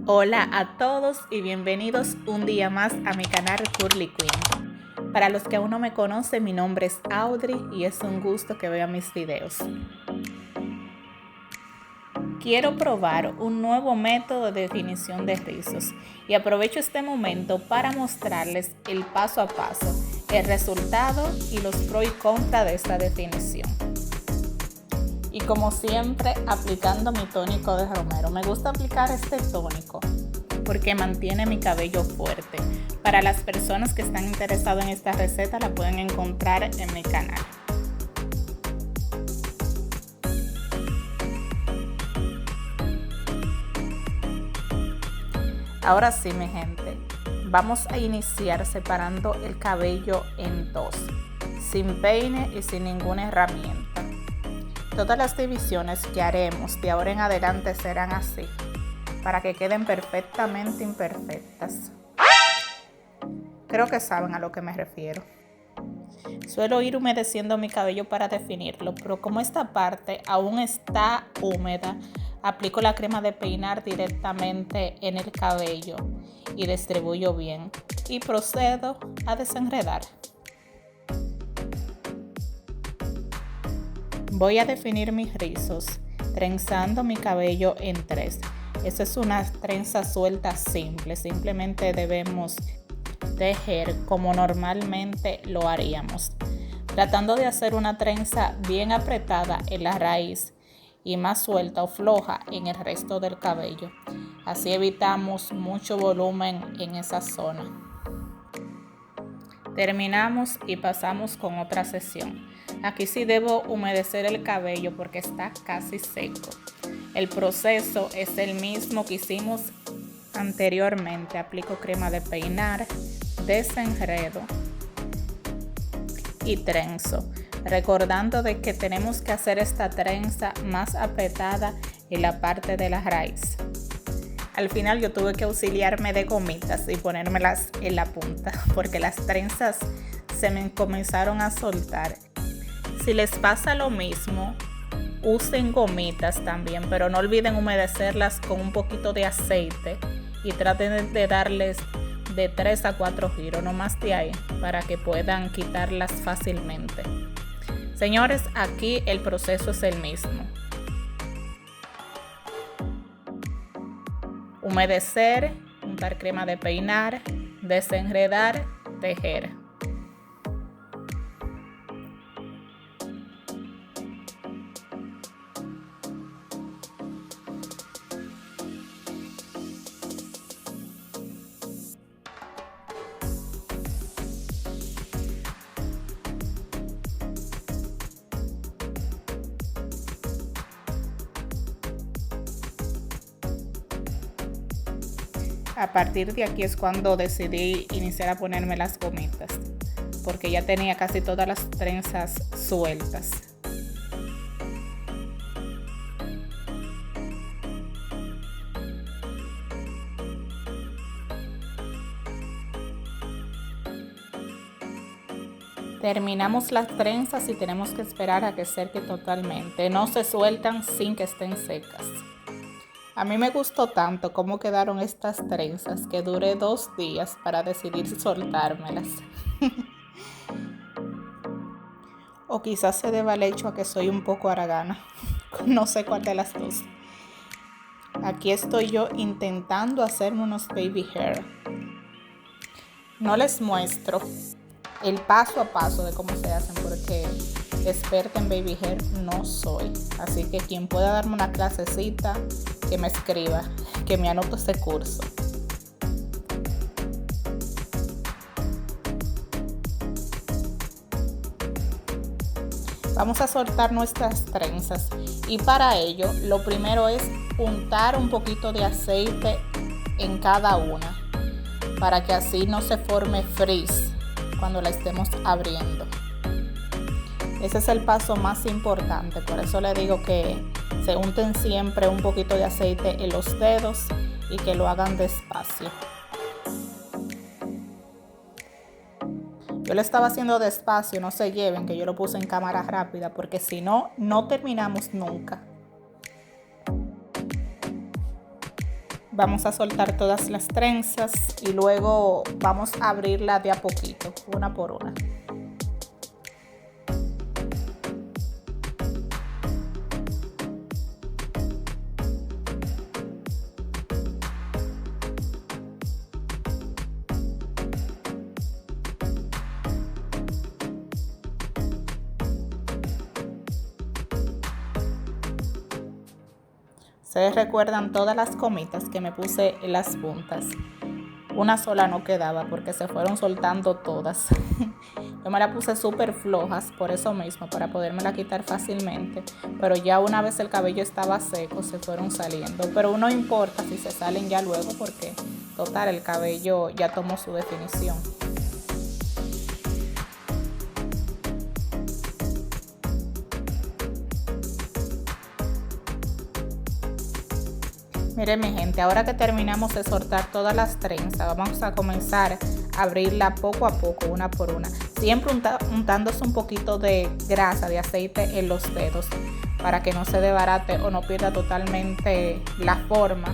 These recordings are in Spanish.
Hola a todos y bienvenidos un día más a mi canal Curly Queen. Para los que aún no me conocen, mi nombre es Audrey y es un gusto que vean mis videos. Quiero probar un nuevo método de definición de rizos y aprovecho este momento para mostrarles el paso a paso, el resultado y los pros y contras de esta definición. Y como siempre, aplicando mi tónico de romero. Me gusta aplicar este tónico porque mantiene mi cabello fuerte. Para las personas que están interesadas en esta receta, la pueden encontrar en mi canal. Ahora sí, mi gente, vamos a iniciar separando el cabello en dos, sin peine y sin ninguna herramienta. Todas las divisiones que haremos de ahora en adelante serán así, para que queden perfectamente imperfectas. Creo que saben a lo que me refiero. Suelo ir humedeciendo mi cabello para definirlo, pero como esta parte aún está húmeda, aplico la crema de peinar directamente en el cabello y distribuyo bien y procedo a desenredar. Voy a definir mis rizos trenzando mi cabello en tres. Esa es una trenza suelta simple, simplemente debemos tejer como normalmente lo haríamos, tratando de hacer una trenza bien apretada en la raíz y más suelta o floja en el resto del cabello. Así evitamos mucho volumen en esa zona. Terminamos y pasamos con otra sección. Aquí sí debo humedecer el cabello porque está casi seco. El proceso es el mismo que hicimos anteriormente. Aplico crema de peinar, desenredo y trenzo, recordando de que tenemos que hacer esta trenza más apretada en la parte de la raíz. Al final yo tuve que auxiliarme de gomitas y ponérmelas en la punta porque las trenzas se me comenzaron a soltar. Si les pasa lo mismo, usen gomitas también, pero no olviden humedecerlas con un poquito de aceite y traten de darles de 3 a 4 giros, no más de ahí, para que puedan quitarlas fácilmente. Señores, aquí el proceso es el mismo. Humedecer, untar crema de peinar, desenredar, tejer. A partir de aquí es cuando decidí iniciar a ponerme las gomitas, porque ya tenía casi todas las trenzas sueltas. Terminamos las trenzas y tenemos que esperar a que seque totalmente. No se sueltan sin que estén secas. A mí me gustó tanto cómo quedaron estas trenzas que duré 2 días para decidir soltármelas. O quizás se deba al hecho a que soy un poco haragana. No sé cuál de las dos. Aquí estoy yo intentando hacerme unos baby hair. No les muestro el paso a paso de cómo se hacen porque experta en baby hair no soy. Así que quien pueda darme una clasecita, que me escriba, que me anoto ese curso. Vamos a soltar nuestras trenzas y para ello lo primero es untar un poquito de aceite en cada una para que así no se forme frizz cuando la estemos abriendo. Ese es el paso más importante, por eso le digo que se unten siempre un poquito de aceite en los dedos y que lo hagan despacio. Yo lo estaba haciendo despacio, no se lleven que yo lo puse en cámara rápida porque si no, no terminamos nunca. Vamos a soltar todas las trenzas y luego vamos a abrirla de a poquito, una por una. Ustedes recuerdan todas las comitas que me puse en las puntas. Una sola no quedaba porque se fueron soltando todas. Yo me la puse súper flojas por eso mismo, para podérmela quitar fácilmente. Pero ya una vez el cabello estaba seco, se fueron saliendo. Pero no importa si se salen ya luego porque, total, el cabello ya tomó su definición. Miren mi gente, ahora que terminamos de soltar todas las trenzas, vamos a comenzar a abrirla poco a poco, una por una. Siempre untándose un poquito de grasa, de aceite en los dedos, para que no se desbarate o no pierda totalmente la forma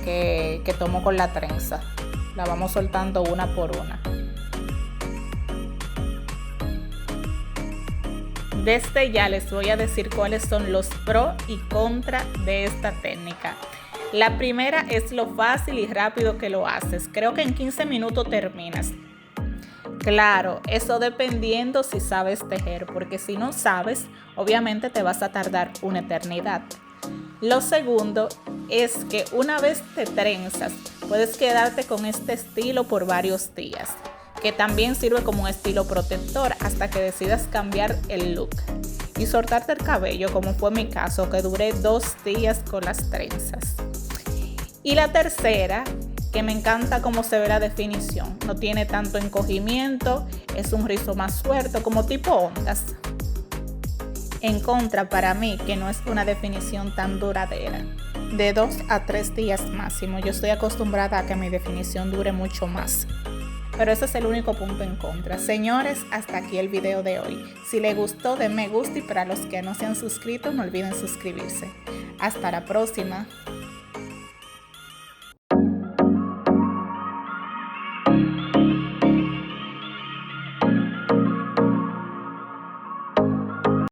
que tomó con la trenza. La vamos soltando una por una. Desde ya les voy a decir cuáles son los pros y contras de esta técnica. La primera es lo fácil y rápido que lo haces. Creo que en 15 minutos terminas. Claro, eso dependiendo si sabes tejer, porque si no sabes, obviamente te vas a tardar una eternidad. Lo segundo es que una vez te trenzas, puedes quedarte con este estilo por varios días, que también sirve como un estilo protector hasta que decidas cambiar el look y soltarte el cabello, como fue mi caso, que duré 2 días con las trenzas. Y la tercera, que me encanta cómo se ve la definición, no tiene tanto encogimiento, es un rizo más suelto, como tipo ondas. En contra, para mí, que no es una definición tan duradera, de 2 a 3 días máximo. Yo estoy acostumbrada a que mi definición dure mucho más. Pero ese es el único punto en contra. Señores, hasta aquí el video de hoy. Si les gustó, denme gusto, y para los que no se han suscrito, no olviden suscribirse. Hasta la próxima.